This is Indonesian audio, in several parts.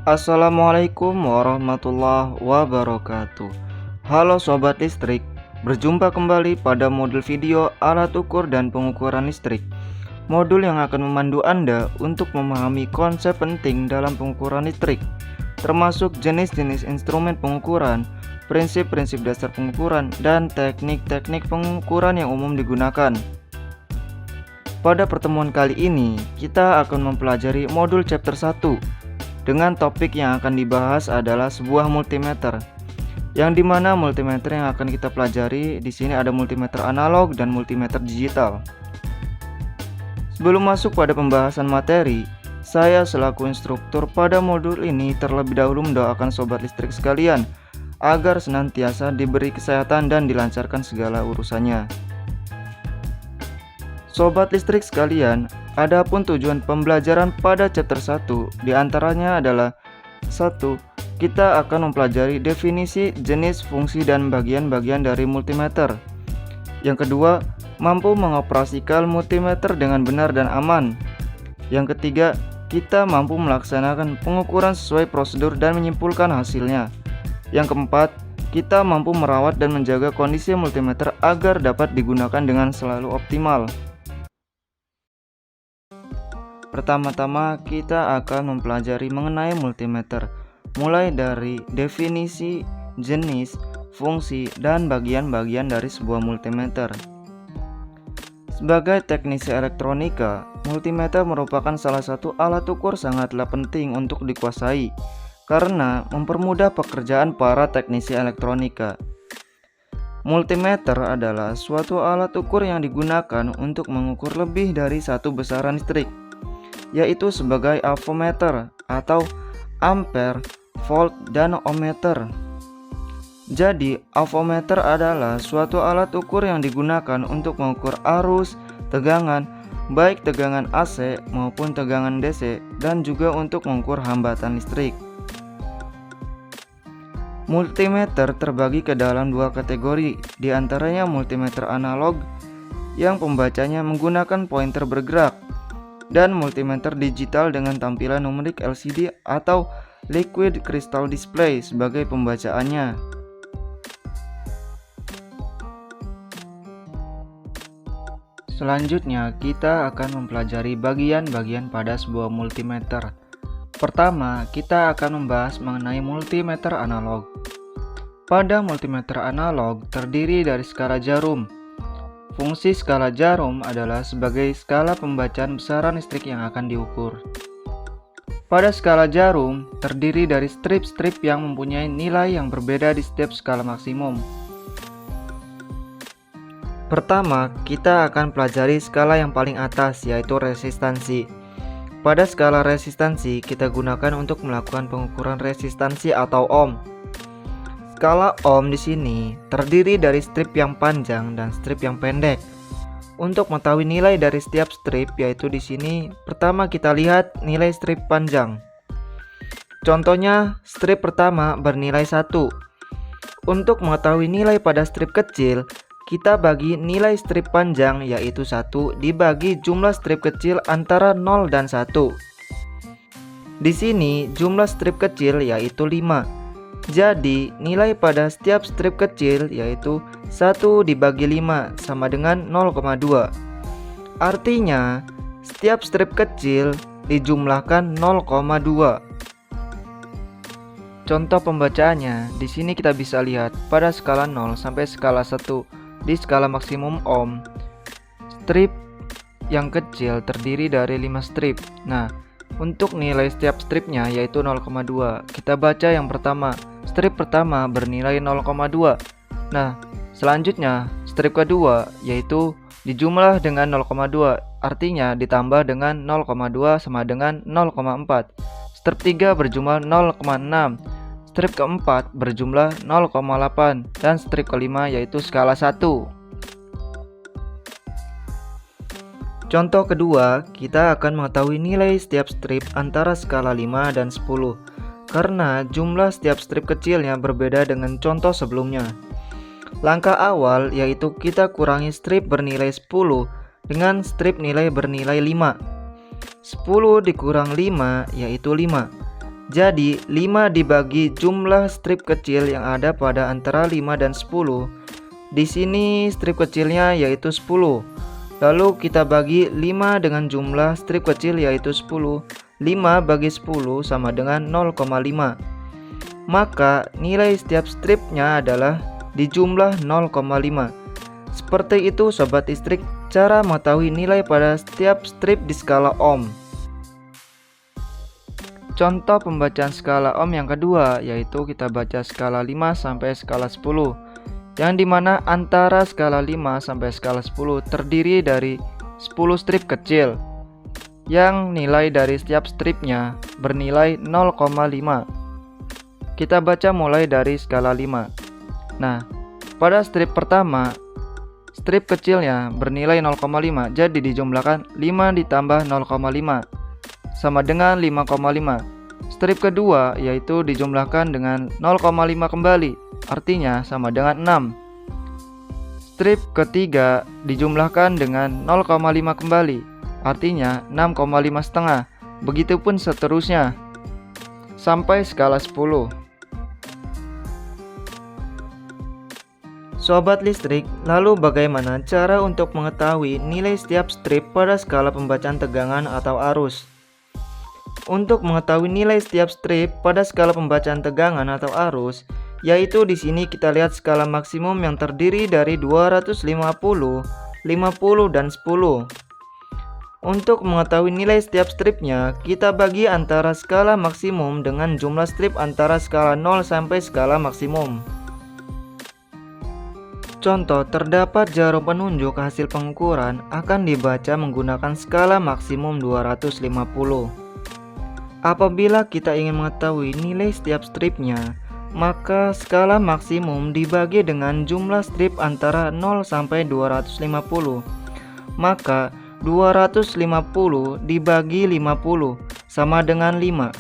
Assalamualaikum warahmatullahi wabarakatuh. Halo Sobat Listrik, berjumpa kembali pada modul video alat ukur dan pengukuran listrik. Modul yang akan memandu Anda untuk memahami konsep penting dalam pengukuran listrik, termasuk jenis-jenis instrumen pengukuran, prinsip-prinsip dasar pengukuran, dan teknik-teknik pengukuran yang umum digunakan. Pada pertemuan kali ini, kita akan mempelajari modul chapter 1 dengan topik yang akan dibahas adalah sebuah multimeter. Yang dimana multimeter yang akan kita pelajari di sini ada multimeter analog dan multimeter digital. Sebelum masuk pada pembahasan materi, saya selaku instruktur pada modul ini terlebih dahulu mendoakan sobat listrik sekalian agar senantiasa diberi kesehatan dan dilancarkan segala urusannya. Sobat listrik sekalian, adapun tujuan pembelajaran pada chapter 1 diantaranya adalah 1. Kita akan mempelajari definisi, jenis, fungsi, dan bagian-bagian dari multimeter. Yang kedua, mampu mengoperasikan multimeter dengan benar dan aman. Yang ketiga, kita mampu melaksanakan pengukuran sesuai prosedur dan menyimpulkan hasilnya. Yang keempat, kita mampu merawat dan menjaga kondisi multimeter agar dapat digunakan dengan selalu optimal. Pertama-tama kita akan mempelajari mengenai multimeter, mulai dari definisi, jenis, fungsi, dan bagian-bagian dari sebuah multimeter. Sebagai teknisi elektronika, multimeter merupakan salah satu alat ukur sangatlah penting untuk dikuasai karena mempermudah pekerjaan para teknisi elektronika. Multimeter adalah suatu alat ukur yang digunakan untuk mengukur lebih dari satu besaran listrik, yaitu sebagai avometer atau ampere, volt, dan ohmmeter. Jadi, avometer adalah suatu alat ukur yang digunakan untuk mengukur arus, tegangan, baik tegangan AC maupun tegangan DC, dan juga untuk mengukur hambatan listrik. Multimeter terbagi ke dalam dua kategori, diantaranya multimeter analog yang pembacanya menggunakan pointer bergerak, dan multimeter digital dengan tampilan numerik LCD atau liquid crystal display sebagai pembacaannya. Selanjutnya kita akan mempelajari bagian-bagian pada sebuah multimeter. Pertama, kita akan membahas mengenai multimeter analog. Pada multimeter analog terdiri dari skala jarum. Fungsi skala jarum adalah sebagai skala pembacaan besaran listrik yang akan diukur. Pada skala jarum terdiri dari strip-strip yang mempunyai nilai yang berbeda di setiap skala maksimum. Pertama, kita akan pelajari skala yang paling atas, yaitu resistansi. Pada skala resistansi kita gunakan untuk melakukan pengukuran resistansi atau ohm. Skala ohm di sini terdiri dari strip yang panjang dan strip yang pendek. Untuk mengetahui nilai dari setiap strip, yaitu di sini pertama kita lihat nilai strip panjang. Contohnya, strip pertama bernilai 1. Untuk mengetahui nilai pada strip kecil, kita bagi nilai strip panjang yaitu 1 dibagi jumlah strip kecil antara 0 dan 1. Di sini jumlah strip kecil yaitu 5. Jadi, nilai pada setiap strip kecil yaitu 1 dibagi 5 sama dengan 0,2. Artinya, setiap strip kecil dijumlahkan 0,2. Contoh pembacaannya, di sini kita bisa lihat pada skala 0 sampai skala 1 di skala maksimum ohm. Strip yang kecil terdiri dari 5 strip. Nah, untuk nilai setiap stripnya yaitu 0,2. Kita baca yang pertama. Strip pertama bernilai 0,2. Nah, selanjutnya strip kedua yaitu dijumlah dengan 0,2. Artinya ditambah dengan 0,2 sama dengan 0,4. Strip 3 berjumlah 0,6. Strip keempat berjumlah 0,8. Dan strip kelima yaitu skala 1. Contoh kedua, kita akan mengetahui nilai setiap strip antara skala 5 dan 10 karena jumlah setiap strip kecilnya berbeda dengan contoh sebelumnya. Langkah awal yaitu kita kurangi strip bernilai 10 dengan strip nilai bernilai 5. 10 dikurang 5 yaitu 5. Jadi 5 dibagi jumlah strip kecil yang ada pada antara 5 dan 10. Di sini strip kecilnya yaitu 10. Lalu kita bagi 5 dengan jumlah strip kecil yaitu 10. 5 bagi 10 sama dengan 0,5. Maka nilai setiap stripnya adalah di jumlah 0,5. Seperti itu sobat listrik, cara mengetahui nilai pada setiap strip di skala ohm. Contoh pembacaan skala ohm yang kedua, yaitu kita baca skala 5 sampai skala 10, yang dimana antara skala 5 sampai skala 10 terdiri dari 10 strip kecil, yang nilai dari setiap stripnya bernilai 0,5. Kita baca mulai dari skala 5. Nah, pada strip pertama, strip kecilnya bernilai 0,5, jadi dijumlahkan 5 ditambah 0,5 sama dengan 5,5. Strip kedua yaitu dijumlahkan dengan 0,5 kembali, artinya sama dengan 6. Strip ketiga dijumlahkan dengan 0,5 kembali, artinya 6,5 setengah. Begitupun seterusnya sampai skala 10. Sobat listrik, lalu bagaimana cara untuk mengetahui nilai setiap strip pada skala pembacaan tegangan atau arus? Untuk mengetahui nilai setiap strip pada skala pembacaan tegangan atau arus, yaitu di sini kita lihat skala maksimum yang terdiri dari 250, 50, dan 10. Untuk mengetahui nilai setiap stripnya, kita bagi antara skala maksimum dengan jumlah strip antara skala 0 sampai skala maksimum. Contoh, terdapat jarum penunjuk hasil pengukuran akan dibaca menggunakan skala maksimum 250. Apabila kita ingin mengetahui nilai setiap stripnya, maka skala maksimum dibagi dengan jumlah strip antara 0 sampai 250. Maka 250 dibagi 50 sama dengan 5.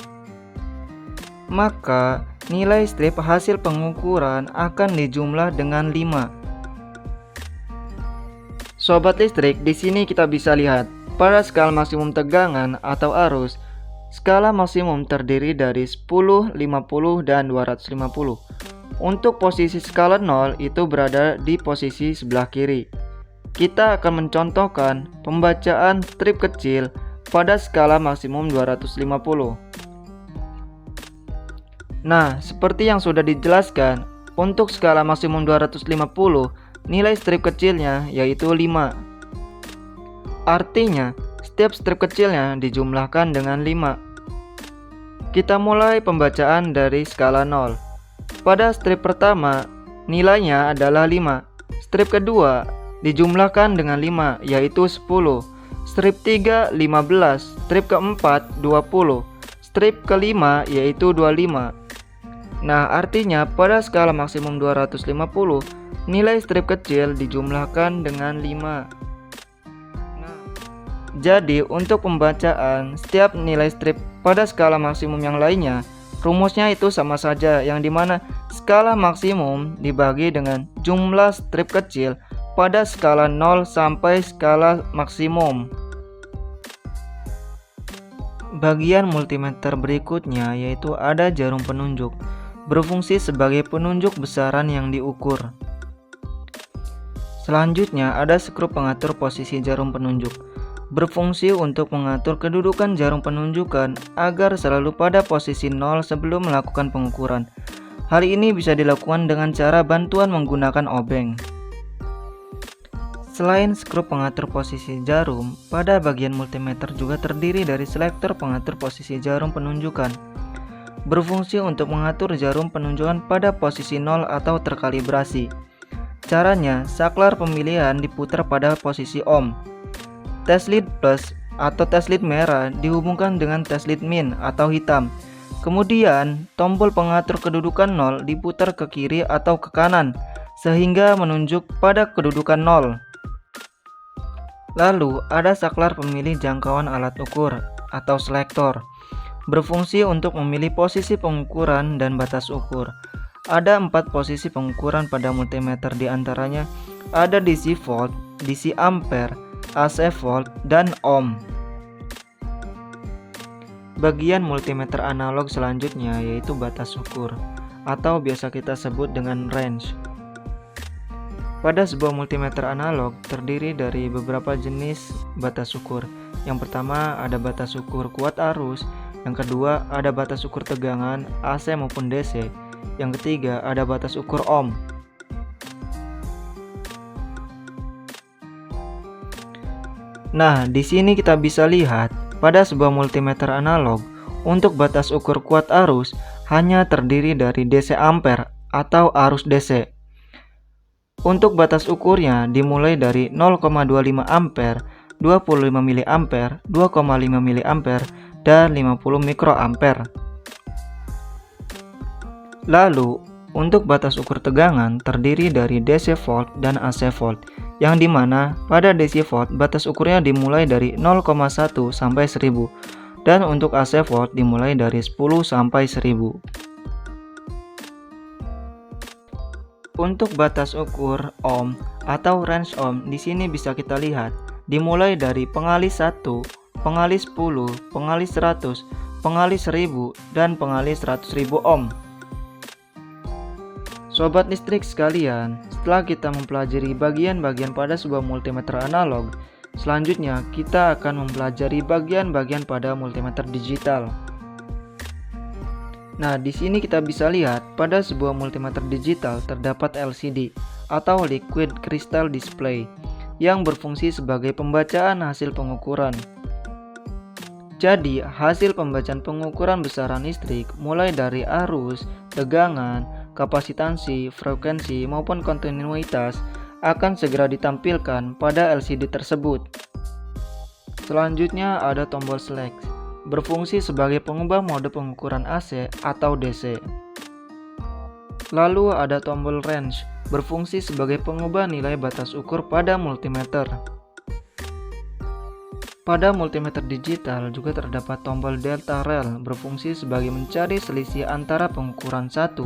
Maka nilai strip hasil pengukuran akan dijumlah dengan 5. Sobat listrik, di sini kita bisa lihat pada skala maksimum tegangan atau arus, skala maksimum terdiri dari 10, 50, dan 250. Untuk posisi skala 0 itu berada di posisi sebelah kiri. Kita akan mencontohkan pembacaan strip kecil pada skala maksimum 250. Nah, seperti yang sudah dijelaskan, untuk skala maksimum 250, nilai strip kecilnya yaitu 5. Artinya, setiap strip kecilnya dijumlahkan dengan 5. Kita mulai pembacaan dari skala 0. Pada strip pertama, nilainya adalah 5. Strip kedua dijumlahkan dengan 5, yaitu 10. Strip 3, 15. Strip keempat, 20. Strip kelima, yaitu 25. Nah, artinya pada skala maksimum 250, nilai strip kecil dijumlahkan dengan 5. Jadi untuk pembacaan setiap nilai strip pada skala maksimum yang lainnya, rumusnya itu sama saja, yang dimana skala maksimum dibagi dengan jumlah strip kecil pada skala 0 sampai skala maksimum. Bagian multimeter berikutnya yaitu ada jarum penunjuk, berfungsi sebagai penunjuk besaran yang diukur. Selanjutnya ada skrup pengatur posisi jarum penunjuk, berfungsi untuk mengatur kedudukan jarum penunjukan agar selalu pada posisi 0 sebelum melakukan pengukuran. Hal ini bisa dilakukan dengan cara bantuan menggunakan obeng. Selain skrup pengatur posisi jarum, pada bagian multimeter juga terdiri dari selektor pengatur posisi jarum penunjukan, berfungsi untuk mengatur jarum penunjukan pada posisi 0 atau terkalibrasi. Caranya, saklar pemilihan diputar pada posisi ohm. Test lead plus atau test lead merah dihubungkan dengan test lead min atau hitam. Kemudian, tombol pengatur kedudukan 0 diputar ke kiri atau ke kanan sehingga menunjuk pada kedudukan 0. Lalu, ada saklar pemilih jangkauan alat ukur atau selektor, berfungsi untuk memilih posisi pengukuran dan batas ukur. Ada 4 posisi pengukuran pada multimeter, diantaranya ada DC volt, DC ampere, AC volt, dan ohm. Bagian multimeter analog selanjutnya yaitu batas ukur, atau biasa kita sebut dengan range. Pada sebuah multimeter analog terdiri dari beberapa jenis batas ukur. Yang pertama ada batas ukur kuat arus, yang kedua ada batas ukur tegangan AC maupun DC, yang ketiga ada batas ukur ohm. Nah, di sini kita bisa lihat pada sebuah multimeter analog untuk batas ukur kuat arus hanya terdiri dari DC ampere atau arus DC. Untuk batas ukurnya dimulai dari 0,25 ampere, 25 mA, 2,5 mA, dan 50 mikroampere. Lalu, untuk batas ukur tegangan terdiri dari DC volt dan AC volt, yang dimana pada DC volt batas ukurnya dimulai dari 0,1 sampai 1000, dan untuk AC volt dimulai dari 10 sampai 1000. Untuk batas ukur ohm atau range ohm di sini bisa kita lihat dimulai dari pengalis 1, pengalis 10, pengalis 100, pengalis 1000, dan pengalis 100.000 ohm. Sobat listrik sekalian, setelah kita mempelajari bagian-bagian pada sebuah multimeter analog, selanjutnya kita akan mempelajari bagian-bagian pada multimeter digital. Nah, di sini kita bisa lihat pada sebuah multimeter digital terdapat LCD atau Liquid Crystal Display yang berfungsi sebagai pembacaan hasil pengukuran. Jadi, hasil pembacaan pengukuran besaran listrik mulai dari arus, tegangan, kapasitansi, frekuensi, maupun kontinuitas akan segera ditampilkan pada LCD tersebut. Selanjutnya ada tombol select, berfungsi sebagai pengubah mode pengukuran AC atau DC. Lalu ada tombol range, berfungsi sebagai pengubah nilai batas ukur pada multimeter. Pada multimeter digital juga terdapat tombol delta rel, berfungsi sebagai mencari selisih antara pengukuran 1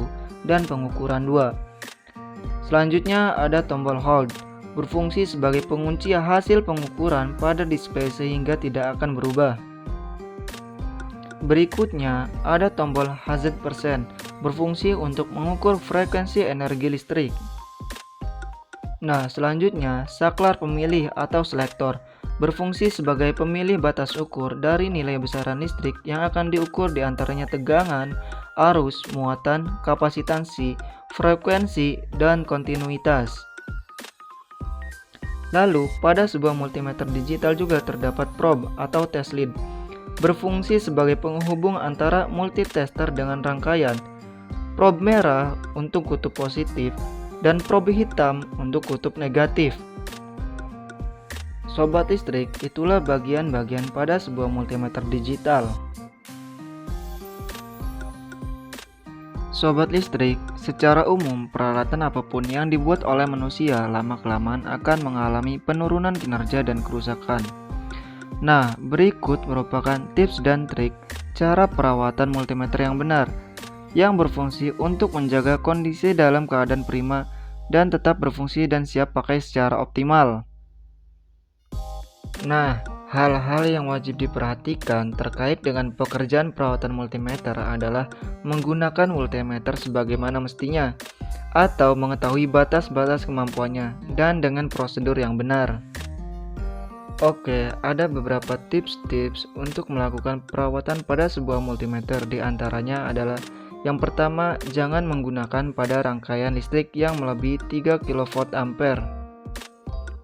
dan pengukuran 2. Selanjutnya ada tombol hold, berfungsi sebagai pengunci hasil pengukuran pada display sehingga tidak akan berubah. Berikutnya ada tombol Hz%, berfungsi untuk mengukur frekuensi energi listrik. Nah, selanjutnya saklar pemilih atau selektor, berfungsi sebagai pemilih batas ukur dari nilai besaran listrik yang akan diukur diantaranya tegangan, arus, muatan, kapasitansi, frekuensi, dan kontinuitas. Lalu, pada sebuah multimeter digital juga terdapat probe atau test lead, berfungsi sebagai penghubung antara multitester dengan rangkaian. Probe merah untuk kutub positif dan probe hitam untuk kutub negatif. Sobat listrik, itulah bagian-bagian pada sebuah multimeter digital. Sobat listrik, secara umum peralatan apapun yang dibuat oleh manusia lama-kelamaan akan mengalami penurunan kinerja dan kerusakan. Nah, berikut merupakan tips dan trik cara perawatan multimeter yang benar, yang berfungsi untuk menjaga kondisi dalam keadaan prima dan tetap berfungsi dan siap pakai secara optimal. Nah, hal-hal yang wajib diperhatikan terkait dengan pekerjaan perawatan multimeter adalah menggunakan multimeter sebagaimana mestinya, atau mengetahui batas-batas kemampuannya dan dengan prosedur yang benar. Oke, ada beberapa tips-tips untuk melakukan perawatan pada sebuah multimeter. Di antaranya adalah yang pertama, jangan menggunakan pada rangkaian listrik yang melebihi 3 kVA.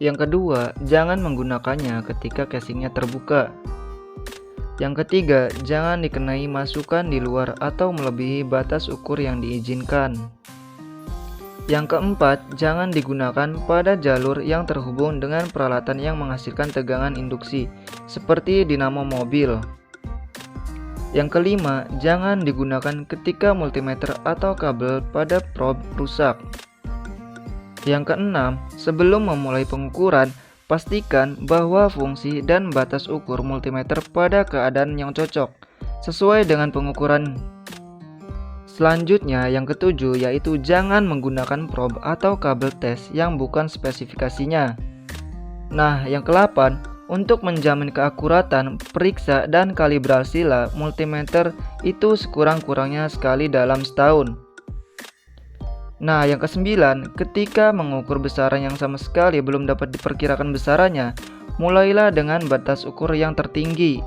Yang kedua, jangan menggunakannya ketika casingnya terbuka. Yang ketiga, jangan dikenai masukan di luar atau melebihi batas ukur yang diizinkan. Yang keempat, jangan digunakan pada jalur yang terhubung dengan peralatan yang menghasilkan tegangan induksi, seperti dinamo mobil. Yang kelima, jangan digunakan ketika multimeter atau kabel pada probe rusak. Yang keenam, sebelum memulai pengukuran, pastikan bahwa fungsi dan batas ukur multimeter pada keadaan yang cocok, sesuai dengan pengukuran. Selanjutnya, yang ketujuh, yaitu jangan menggunakan probe atau kabel tes yang bukan spesifikasinya. Nah, yang ke-8, Untuk menjamin keakuratan, periksa dan kalibrasilah multimeter itu sekurang-kurangnya sekali dalam setahun. Nah, yang kesembilan, ketika mengukur besaran yang sama sekali belum dapat diperkirakan besarannya, mulailah dengan batas ukur yang tertinggi.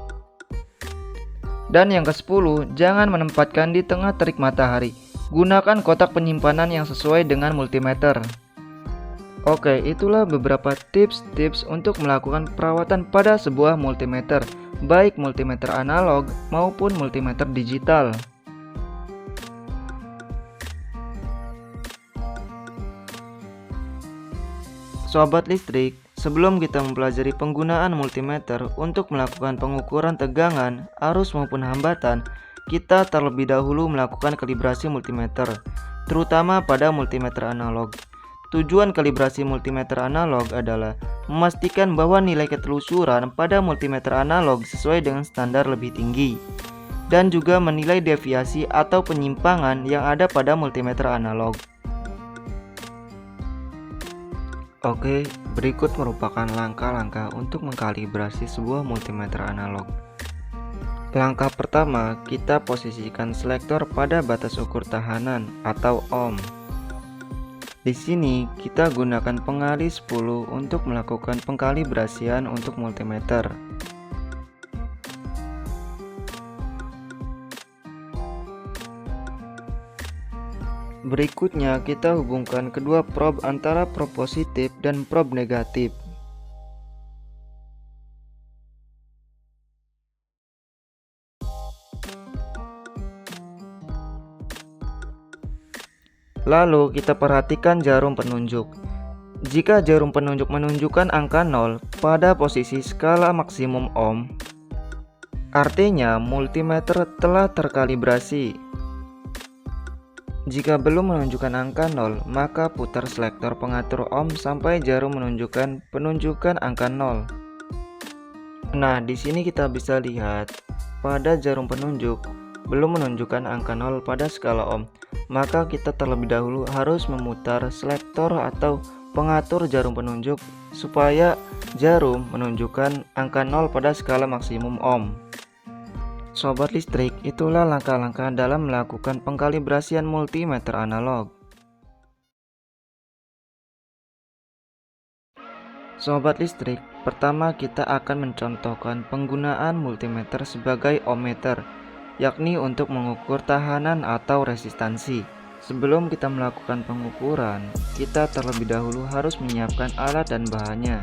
Dan yang ke-10, jangan menempatkan di tengah terik matahari. Gunakan kotak penyimpanan yang sesuai dengan multimeter. Oke, itulah beberapa tips-tips untuk melakukan perawatan pada sebuah multimeter, baik multimeter analog maupun multimeter digital. Sobat listrik, sebelum kita mempelajari penggunaan multimeter untuk melakukan pengukuran tegangan, arus maupun hambatan, kita terlebih dahulu melakukan kalibrasi multimeter, terutama pada multimeter analog. Tujuan kalibrasi multimeter analog adalah memastikan bahwa nilai ketelusuran pada multimeter analog sesuai dengan standar lebih tinggi, dan juga menilai deviasi atau penyimpangan yang ada pada multimeter analog. Oke, berikut merupakan langkah-langkah untuk mengkalibrasi sebuah multimeter analog. Langkah pertama, kita posisikan selektor pada batas ukur tahanan atau ohm. Di sini kita gunakan pengali 10 untuk melakukan pengkalibrasian untuk multimeter. Berikutnya kita hubungkan kedua probe antara probe positif dan probe negatif. Lalu kita perhatikan jarum penunjuk. Jika jarum penunjuk menunjukkan angka 0 pada posisi skala maksimum ohm, artinya multimeter telah terkalibrasi. Jika belum menunjukkan angka 0, maka putar selektor pengatur ohm sampai jarum menunjukkan penunjukan angka 0. Nah, di sini kita bisa lihat pada jarum penunjuk belum menunjukkan angka 0 pada skala ohm, maka kita terlebih dahulu harus memutar selektor atau pengatur jarum penunjuk supaya jarum menunjukkan angka 0 pada skala maksimum ohm. Sobat listrik, itulah langkah-langkah dalam melakukan pengkalibrasian multimeter analog. Sobat listrik, pertama kita akan mencontohkan penggunaan multimeter sebagai ohmmeter, yakni untuk mengukur tahanan atau resistansi. Sebelum kita melakukan pengukuran, kita terlebih dahulu harus menyiapkan alat dan bahannya.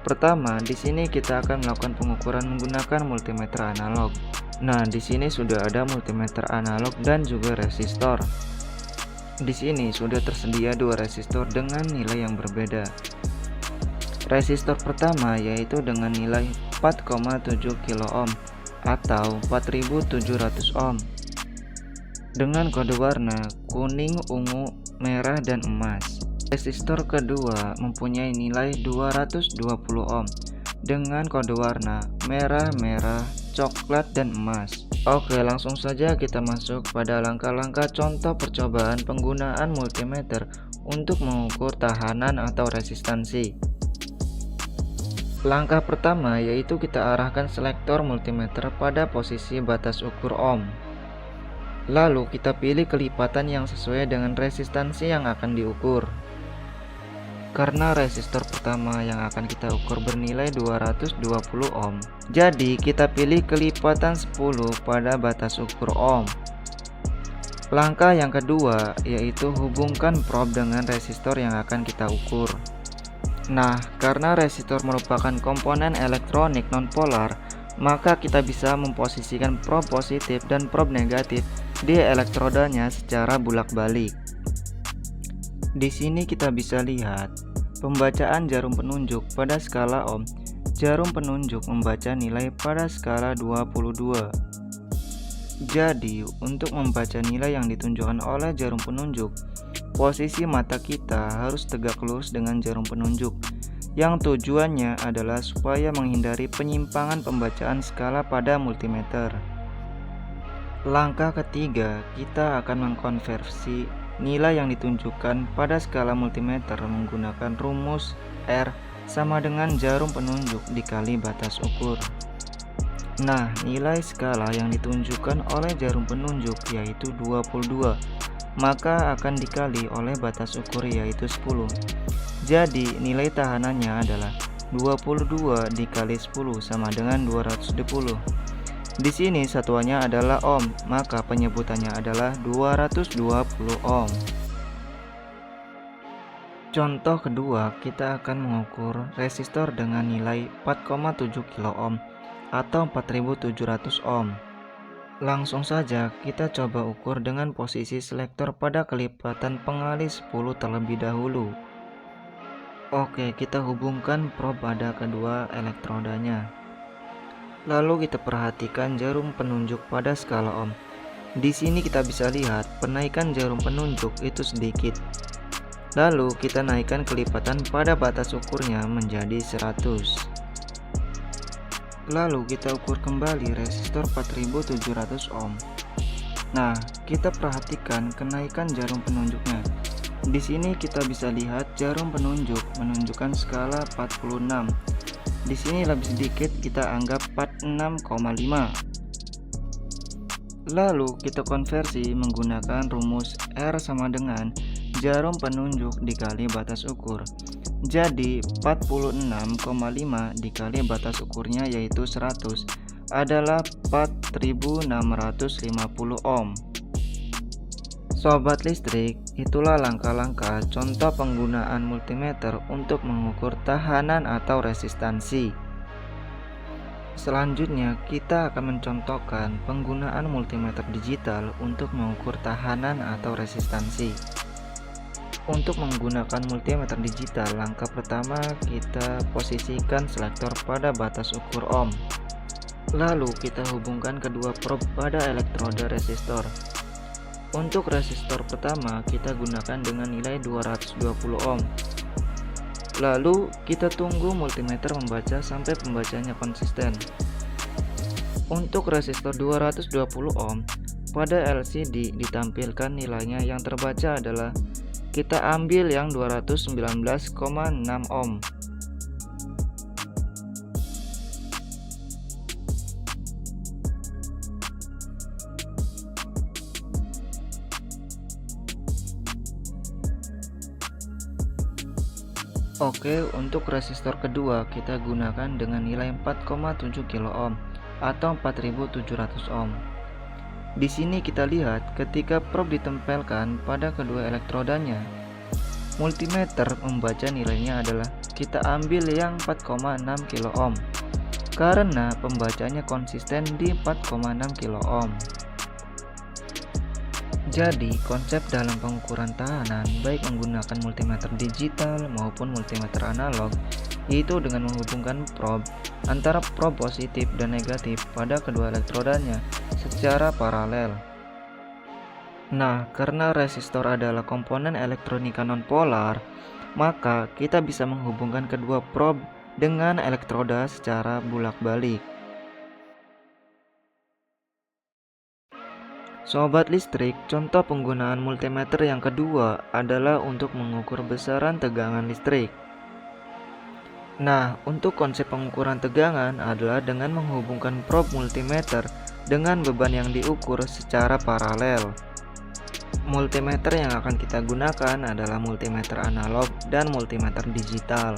Pertama, di sini kita akan melakukan pengukuran menggunakan multimeter analog. Nah, di sini sudah ada multimeter analog dan juga resistor. Di sini sudah tersedia dua resistor dengan nilai yang berbeda. Resistor pertama yaitu dengan nilai 4,7 kilo ohm atau 4700 ohm dengan kode warna kuning, ungu, merah, dan emas. Resistor kedua mempunyai nilai 220 ohm dengan kode warna merah, coklat, dan emas. Oke, langsung saja kita masuk pada langkah-langkah contoh percobaan penggunaan multimeter untuk mengukur tahanan atau resistansi. Langkah pertama yaitu kita arahkan selektor multimeter pada posisi batas ukur ohm. Lalu kita pilih kelipatan yang sesuai dengan resistansi yang akan diukur. Karena resistor pertama yang akan kita ukur bernilai 220 ohm, jadi kita pilih kelipatan 10 pada batas ukur ohm. Langkah yang kedua yaitu hubungkan probe dengan resistor yang akan kita ukur. Nah, karena resistor merupakan komponen elektronik nonpolar, maka kita bisa memposisikan probe positif dan probe negatif di elektrodanya secara bolak-balik. Di sini kita bisa lihat pembacaan jarum penunjuk pada skala ohm. Jarum penunjuk membaca nilai pada skala 22. Jadi, untuk membaca nilai yang ditunjukkan oleh jarum penunjuk, posisi mata kita harus tegak lurus dengan jarum penunjuk, yang tujuannya adalah supaya menghindari penyimpangan pembacaan skala pada multimeter. Langkah ketiga, kita akan mengkonversi nilai yang ditunjukkan pada skala multimeter menggunakan rumus R sama dengan jarum penunjuk dikali batas ukur. Nah, nilai skala yang ditunjukkan oleh jarum penunjuk yaitu 22, maka akan dikali oleh batas ukur yaitu 10. Jadi, nilai tahanannya adalah 22 dikali 10 sama dengan 220. Di sini satuannya adalah ohm, maka penyebutannya adalah 220 ohm. Contoh kedua, kita akan mengukur resistor dengan nilai 4,7 kilo ohm atau 4700 ohm. Langsung saja kita coba ukur dengan posisi selektor pada kelipatan pengalih 10 terlebih dahulu. Oke, kita hubungkan prob pada kedua elektrodanya. Lalu kita perhatikan jarum penunjuk pada skala ohm. Di sini kita bisa lihat penaikan jarum penunjuk itu sedikit. Lalu kita naikkan kelipatan pada batas ukurnya menjadi 100. Lalu kita ukur kembali resistor 4700 ohm. Nah, kita perhatikan kenaikan jarum penunjuknya. Di sini kita bisa lihat jarum penunjuk menunjukkan skala 46. Di sini lebih sedikit, kita anggap 46,5. Lalu kita konversi menggunakan rumus R sama dengan jarum penunjuk dikali batas ukur. Jadi 46,5 dikali batas ukurnya yaitu 100 adalah 4650 ohm. Sobat listrik, itulah langkah-langkah contoh penggunaan multimeter untuk mengukur tahanan atau resistansi. Selanjutnya, kita akan mencontohkan penggunaan multimeter digital untuk mengukur tahanan atau resistansi. Untuk menggunakan multimeter digital, langkah pertama kita posisikan selektor pada batas ukur ohm. Lalu kita hubungkan kedua prob pada elektroda resistor. Untuk resistor pertama kita gunakan dengan nilai 220 ohm. Lalu kita tunggu multimeter membaca sampai pembacanya konsisten. Untuk resistor 220 ohm, pada LCD ditampilkan nilainya yang terbaca adalah, kita ambil yang 219,6 ohm. Oke, untuk resistor kedua kita gunakan dengan nilai 4,7 kilo ohm atau 4700 ohm. Di sini kita lihat ketika prob ditempelkan pada kedua elektrodanya, multimeter membaca nilainya adalah, kita ambil yang 4,6 kilo ohm karena pembacanya konsisten di 4,6 kilo ohm. Jadi konsep dalam pengukuran tahanan baik menggunakan multimeter digital maupun multimeter analog yaitu dengan menghubungkan prob antara prob positif dan negatif pada kedua elektrodanya secara paralel. Nah, karena resistor adalah komponen elektronika nonpolar, maka kita bisa menghubungkan kedua prob dengan elektroda secara bolak-balik. Sobat listrik, contoh penggunaan multimeter yang kedua adalah untuk mengukur besaran tegangan listrik. Nah, untuk konsep pengukuran tegangan adalah dengan menghubungkan prob multimeter dengan beban yang diukur secara paralel. Multimeter yang akan kita gunakan adalah multimeter analog dan multimeter digital.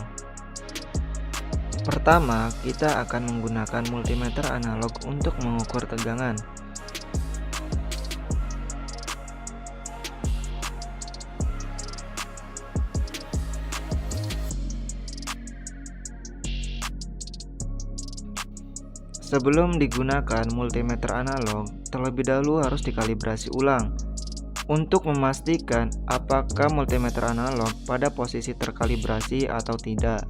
Pertama, kita akan menggunakan multimeter analog untuk mengukur tegangan. Sebelum digunakan multimeter analog, terlebih dahulu harus dikalibrasi ulang untuk memastikan apakah multimeter analog pada posisi terkalibrasi atau tidak.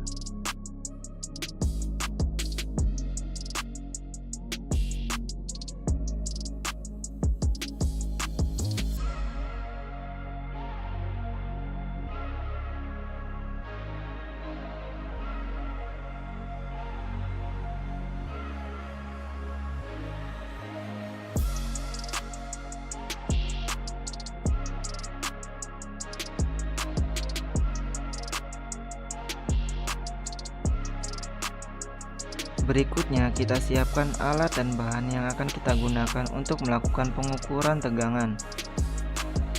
Berikutnya kita siapkan alat dan bahan yang akan kita gunakan untuk melakukan pengukuran tegangan.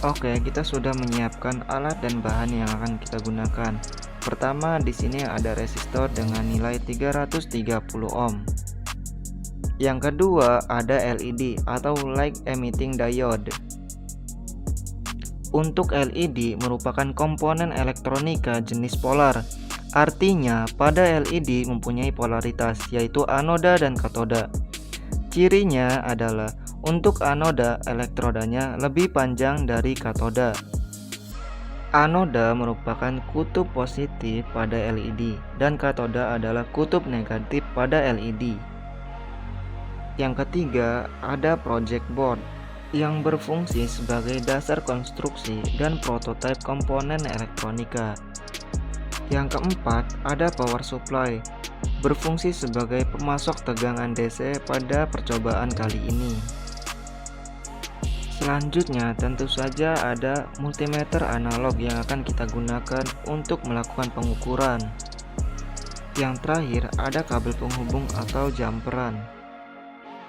Oke, kita sudah menyiapkan alat dan bahan yang akan kita gunakan. Pertama, di sini ada resistor dengan nilai 330 ohm. Yang kedua, ada LED atau light emitting diode. Untuk LED merupakan komponen elektronika jenis polar. Artinya, pada LED mempunyai polaritas, yaitu anoda dan katoda. Cirinya adalah untuk anoda, elektrodanya lebih panjang dari katoda. Anoda merupakan kutub positif pada LED, dan katoda adalah kutub negatif pada LED. Yang ketiga, ada project board yang berfungsi sebagai dasar konstruksi dan prototipe komponen elektronika. Yang keempat, ada power supply, berfungsi sebagai pemasok tegangan DC pada percobaan kali ini. Selanjutnya, tentu saja ada multimeter analog yang akan kita gunakan untuk melakukan pengukuran. Yang terakhir, ada kabel penghubung atau jumperan.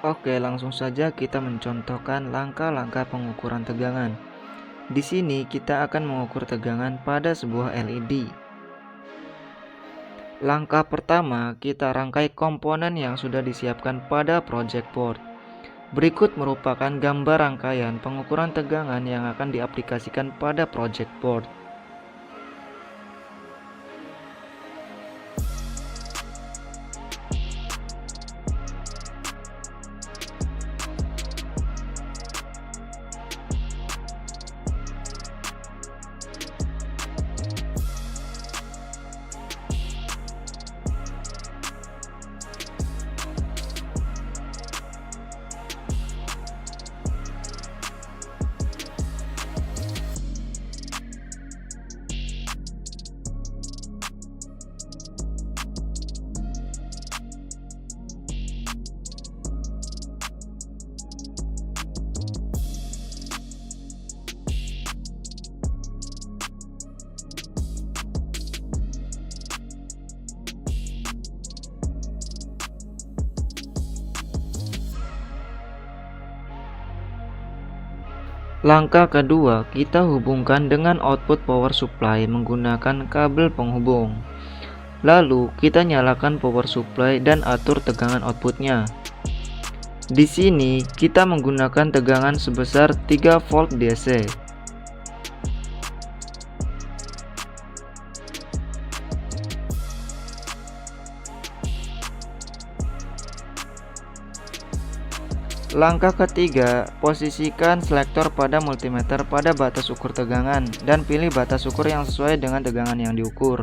Oke, langsung saja kita mencontohkan langkah-langkah pengukuran tegangan. Di sini kita akan mengukur tegangan pada sebuah LED. Langkah pertama, kita rangkai komponen yang sudah disiapkan pada project board. Berikut merupakan gambar rangkaian pengukuran tegangan yang akan diaplikasikan pada project board. Langkah kedua, kita hubungkan dengan output power supply menggunakan kabel penghubung. Lalu, kita nyalakan power supply dan atur tegangan outputnya. Di sini, kita menggunakan tegangan sebesar 3 volt DC. Langkah ketiga, posisikan selektor pada multimeter pada batas ukur tegangan dan pilih batas ukur yang sesuai dengan tegangan yang diukur.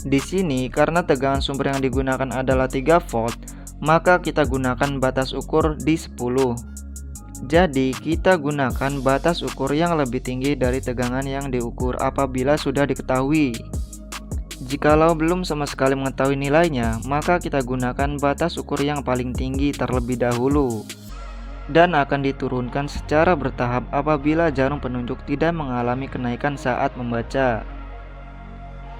Di sini, karena tegangan sumber yang digunakan adalah 3 volt, maka kita gunakan batas ukur di 10. Jadi, kita gunakan batas ukur yang lebih tinggi dari tegangan yang diukur apabila sudah diketahui. Jikalau belum sama sekali mengetahui nilainya, maka kita gunakan batas ukur yang paling tinggi terlebih dahulu dan akan diturunkan secara bertahap apabila jarum penunjuk tidak mengalami kenaikan saat membaca.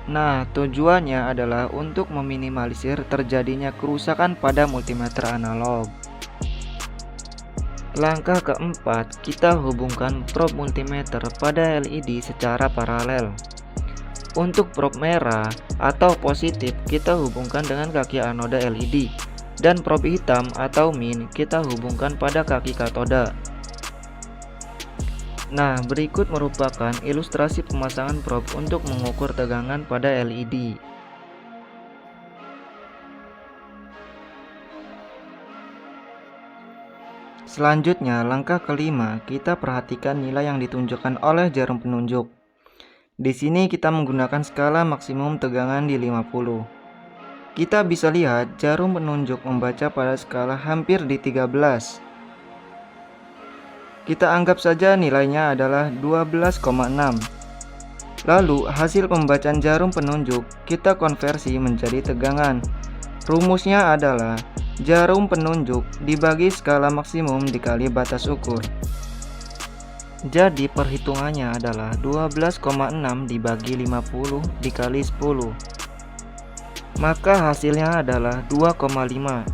Nah, tujuannya adalah untuk meminimalisir terjadinya kerusakan pada multimeter analog. Langkah keempat, kita hubungkan probe multimeter pada LED secara paralel. Untuk probe merah atau positif kita hubungkan dengan kaki anoda LED, dan probe hitam atau min kita hubungkan pada kaki katoda. Nah, berikut merupakan ilustrasi pemasangan probe untuk mengukur tegangan pada LED. Selanjutnya, langkah kelima, kita perhatikan nilai yang ditunjukkan oleh jarum penunjuk. Di sini kita menggunakan skala maksimum tegangan di 50. Kita bisa lihat jarum penunjuk membaca pada skala hampir di 13. Kita anggap saja nilainya adalah 12,6. Lalu hasil pembacaan jarum penunjuk kita konversi menjadi tegangan. Rumusnya adalah jarum penunjuk dibagi skala maksimum dikali batas ukur. Jadi perhitungannya adalah 12,6 dibagi 50 dikali 10. maka hasilnya adalah 2,5.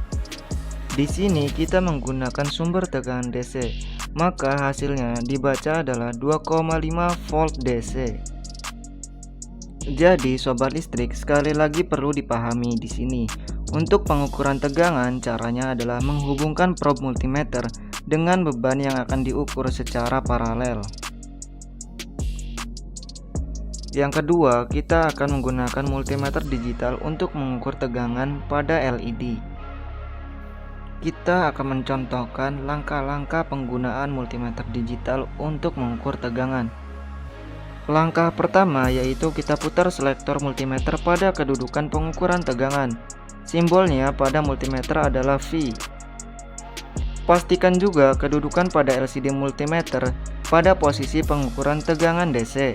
Di sini kita menggunakan sumber tegangan DC, maka hasilnya dibaca adalah 2,5 volt DC. Jadi sobat listrik, sekali lagi perlu dipahami di sini. Untuk pengukuran tegangan, caranya adalah menghubungkan probe multimeter dengan beban yang akan diukur secara paralel. Yang kedua, kita akan menggunakan multimeter digital untuk mengukur tegangan pada LED. Kita akan mencontohkan langkah-langkah penggunaan multimeter digital untuk mengukur tegangan. Langkah pertama yaitu kita putar selektor multimeter pada kedudukan pengukuran tegangan. Simbolnya pada multimeter adalah V. Pastikan juga kedudukan pada LCD multimeter pada posisi pengukuran tegangan DC.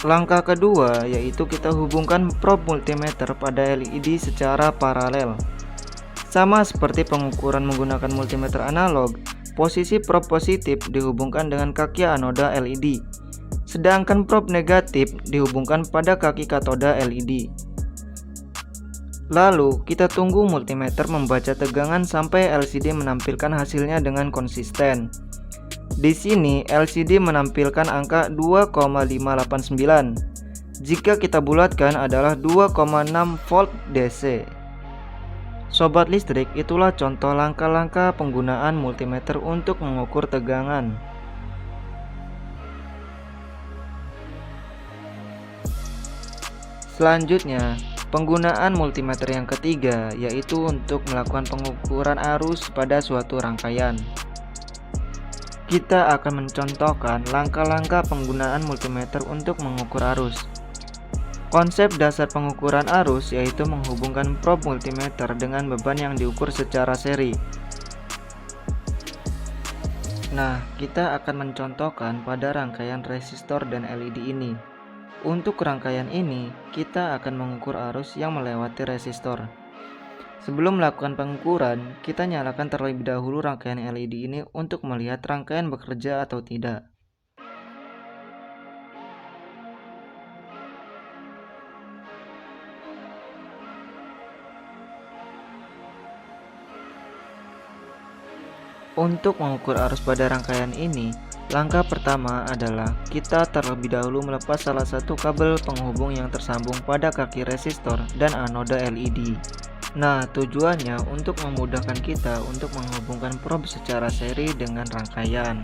Langkah kedua yaitu kita hubungkan probe multimeter pada LED secara paralel. Sama seperti pengukuran menggunakan multimeter analog, posisi probe positif dihubungkan dengan kaki anoda LED, sedangkan probe negatif dihubungkan pada kaki katoda LED. Lalu, kita tunggu multimeter membaca tegangan sampai LCD menampilkan hasilnya dengan konsisten. Di sini, LCD menampilkan angka 2,589. Jika kita bulatkan adalah 2,6 volt DC. Sobat listrik, itulah contoh langkah-langkah penggunaan multimeter untuk mengukur tegangan. Selanjutnya, penggunaan multimeter yang ketiga yaitu untuk melakukan pengukuran arus pada suatu rangkaian. Kita akan mencontohkan langkah-langkah penggunaan multimeter untuk mengukur arus. Konsep dasar pengukuran arus yaitu menghubungkan probe multimeter dengan beban yang diukur secara seri. Nah, kita akan mencontohkan pada rangkaian resistor dan LED ini. Untuk rangkaian ini, kita akan mengukur arus yang melewati resistor. Sebelum melakukan pengukuran, kita nyalakan terlebih dahulu rangkaian LED ini untuk melihat rangkaian bekerja atau tidak. Untuk mengukur arus pada rangkaian ini, langkah pertama adalah kita terlebih dahulu melepas salah satu kabel penghubung yang tersambung pada kaki resistor dan anoda LED. Nah, tujuannya untuk memudahkan kita untuk menghubungkan probe secara seri dengan rangkaian.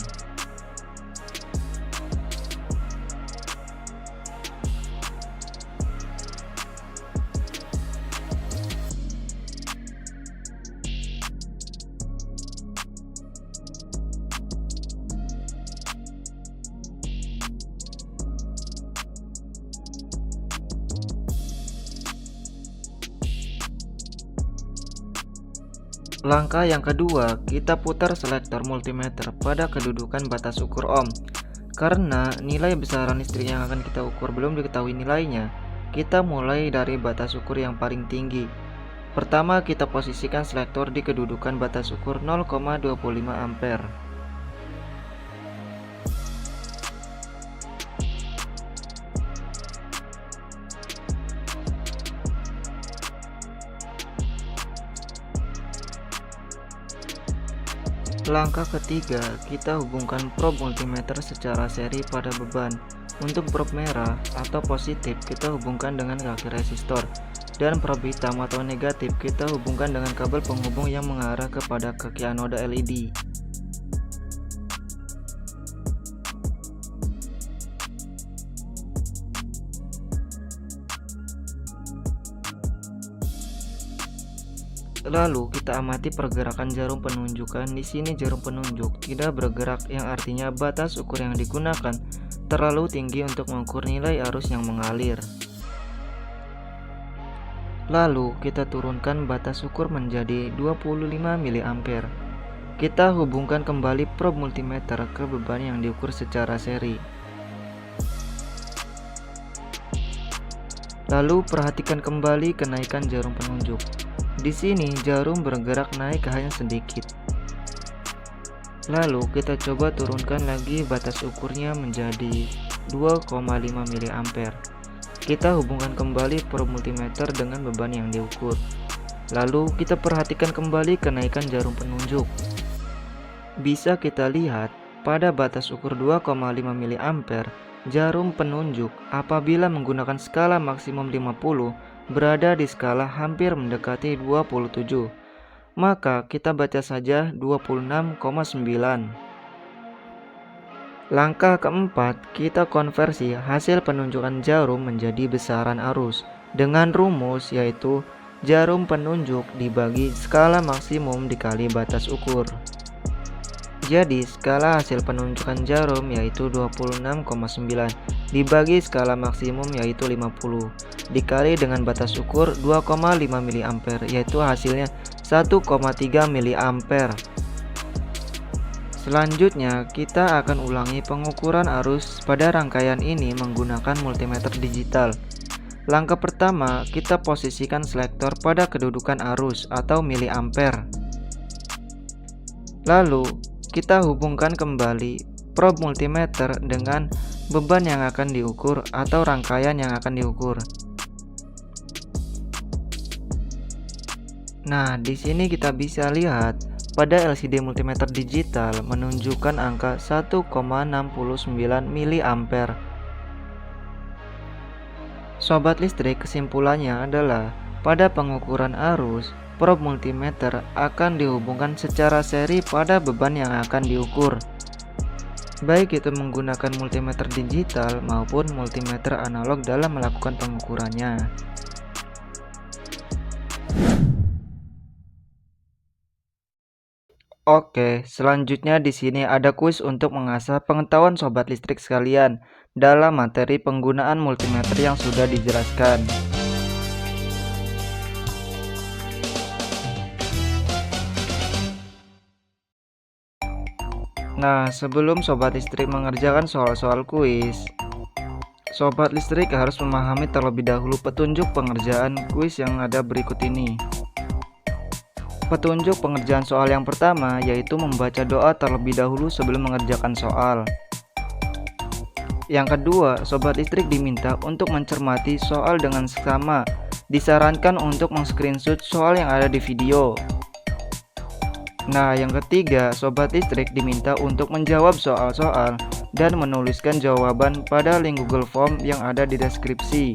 Langkah yang kedua, kita putar selektor multimeter pada kedudukan batas ukur ohm. Karena nilai besaran listrik yang akan kita ukur belum diketahui nilainya, kita mulai dari batas ukur yang paling tinggi. Pertama, kita posisikan selektor di kedudukan batas ukur 0,25 ampere. Langkah ketiga, kita hubungkan probe multimeter secara seri pada beban. Untuk probe merah atau positif kita hubungkan dengan kaki resistor, dan probe hitam atau negatif kita hubungkan dengan kabel penghubung yang mengarah kepada kaki anoda LED. Lalu kita amati pergerakan jarum penunjukan. Di sini jarum penunjuk tidak bergerak, yang artinya batas ukur yang digunakan terlalu tinggi untuk mengukur nilai arus yang mengalir. Lalu kita turunkan batas ukur menjadi 25 mA. Kita hubungkan kembali probe multimeter ke beban yang diukur secara seri. Lalu perhatikan kembali kenaikan jarum penunjuk. Di sini jarum bergerak naik hanya sedikit. Lalu kita coba turunkan lagi batas ukurnya menjadi 2,5 mA. kita hubungkan kembali prob multimeter dengan beban yang diukur. Lalu kita perhatikan kembali kenaikan jarum penunjuk. Bisa kita lihat pada batas ukur 2,5 mA, jarum penunjuk apabila menggunakan skala maksimum 50 berada di skala hampir mendekati 27. Maka kita baca saja 26,9. Langkah keempat, kita konversi hasil penunjukan jarum menjadi besaran arus dengan rumus yaitu jarum penunjuk dibagi skala maksimum dikali batas ukur. Jadi skala hasil penunjukan jarum yaitu 26,9 dibagi skala maksimum yaitu 50 dikali dengan batas ukur 2,5 mA yaitu hasilnya 1,3 mA. Selanjutnya kita akan ulangi pengukuran arus pada rangkaian ini menggunakan multimeter digital. Langkah pertama, kita posisikan selektor pada kedudukan arus atau miliampere. Lalu, kita hubungkan kembali prob multimeter dengan beban yang akan diukur atau rangkaian yang akan diukur. Nah, di sini kita bisa lihat pada LCD multimeter digital menunjukkan angka 1,69 mA. Sobat listrik, kesimpulannya adalah pada pengukuran arus, prob multimeter akan dihubungkan secara seri pada beban yang akan diukur, baik itu menggunakan multimeter digital maupun multimeter analog dalam melakukan pengukurannya. Oke, selanjutnya di sini ada kuis untuk mengasah pengetahuan sobat listrik sekalian dalam materi penggunaan multimeter yang sudah dijelaskan. Nah, sebelum sobat listrik mengerjakan soal-soal kuis, sobat listrik harus memahami terlebih dahulu petunjuk pengerjaan kuis yang ada berikut ini. Petunjuk pengerjaan soal yang pertama yaitu membaca doa terlebih dahulu sebelum mengerjakan soal. Yang kedua, sobat listrik diminta untuk mencermati soal dengan seksama. Disarankan untuk meng-screenshot soal yang ada di video. Nah, yang ketiga, sobat listrik diminta untuk menjawab soal-soal dan menuliskan jawaban pada link Google Form yang ada di deskripsi.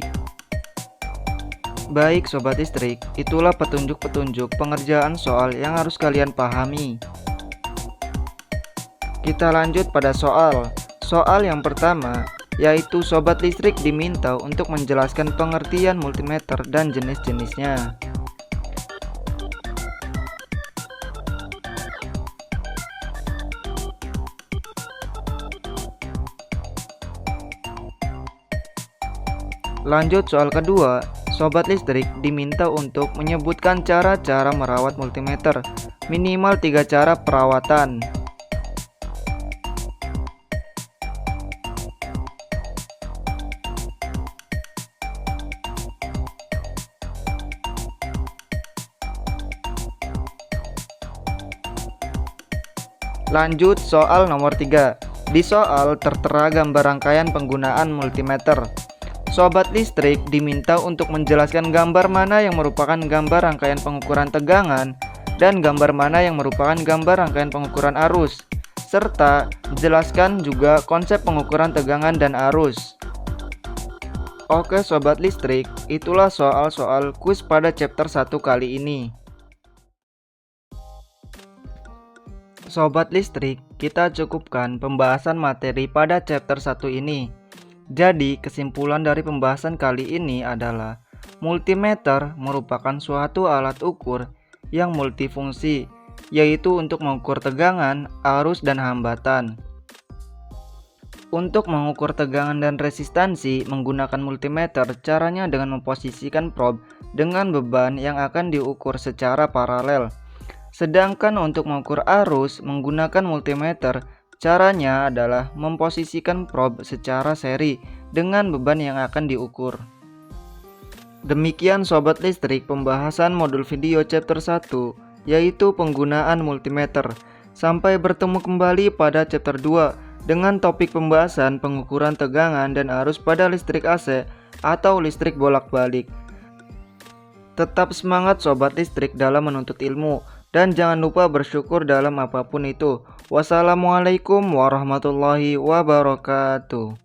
Baik sobat listrik, itulah petunjuk-petunjuk pengerjaan soal yang harus kalian pahami. Kita lanjut pada soal. Soal yang pertama, yaitu sobat listrik diminta untuk menjelaskan pengertian multimeter dan jenis-jenisnya. Lanjut soal kedua, sobat listrik diminta untuk menyebutkan cara-cara merawat multimeter, minimal 3 cara perawatan. Lanjut soal nomor 3. Di soal tertera gambar rangkaian penggunaan multimeter. Sobat listrik diminta untuk menjelaskan gambar mana yang merupakan gambar rangkaian pengukuran tegangan dan gambar mana yang merupakan gambar rangkaian pengukuran arus, serta jelaskan juga konsep pengukuran tegangan dan arus. Oke sobat listrik, itulah soal-soal kuis pada chapter 1 kali ini. Sobat listrik, kita cukupkan pembahasan materi pada chapter 1 ini. Jadi, kesimpulan dari pembahasan kali ini adalah multimeter merupakan suatu alat ukur yang multifungsi, yaitu untuk mengukur tegangan, arus, dan hambatan. Untuk mengukur tegangan dan resistansi menggunakan multimeter, caranya dengan memposisikan prob dengan beban yang akan diukur secara paralel. Sedangkan untuk mengukur arus menggunakan multimeter, caranya adalah memposisikan prob secara seri dengan beban yang akan diukur. Demikian sobat listrik pembahasan modul video chapter 1, yaitu penggunaan multimeter. Sampai bertemu kembali pada chapter 2 dengan topik pembahasan pengukuran tegangan dan arus pada listrik AC atau listrik bolak-balik. Tetap semangat sobat listrik dalam menuntut ilmu, dan jangan lupa bersyukur dalam apapun itu. Wassalamualaikum warahmatullahi wabarakatuh.